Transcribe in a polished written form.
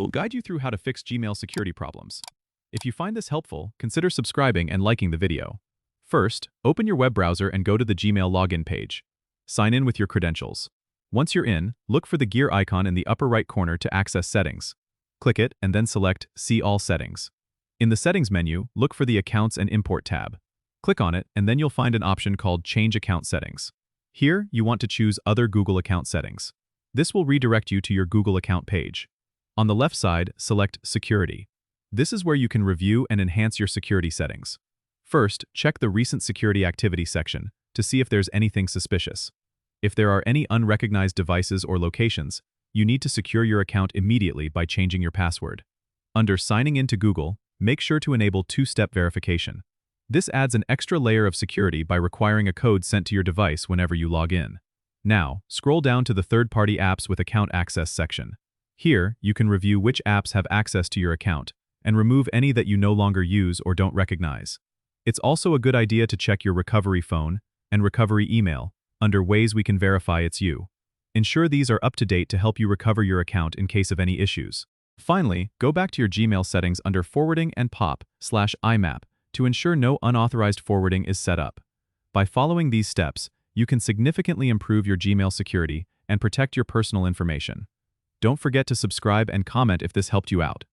We'll guide you through how to fix Gmail security problems. If you find this helpful, consider subscribing and liking the video. First, open your web browser and go to the Gmail login page. Sign in with your credentials. Once you're in, look for the gear icon in the upper right corner to access settings. Click it and then select See All Settings. In the Settings menu, look for the Accounts and Import tab. Click on it and then you'll find an option called Change Account Settings. Here, you want to choose Other Google Account Settings. This will redirect you to your Google account page. On the left side, select Security. This is where you can review and enhance your security settings. First, check the Recent Security Activity section to see if there's anything suspicious. If there are any unrecognized devices or locations, you need to secure your account immediately by changing your password. Under Signing in to Google, make sure to enable two-step verification. This adds an extra layer of security by requiring a code sent to your device whenever you log in. Now, scroll down to the Third-Party Apps with Account Access section. Here, you can review which apps have access to your account and remove any that you no longer use or don't recognize. It's also a good idea to check your recovery phone and recovery email under Ways we can verify it's you. Ensure these are up to date to help you recover your account in case of any issues. Finally, go back to your Gmail settings under Forwarding and POP/IMAP to ensure no unauthorized forwarding is set up. By following these steps, you can significantly improve your Gmail security and protect your personal information. Don't forget to subscribe and comment if this helped you out.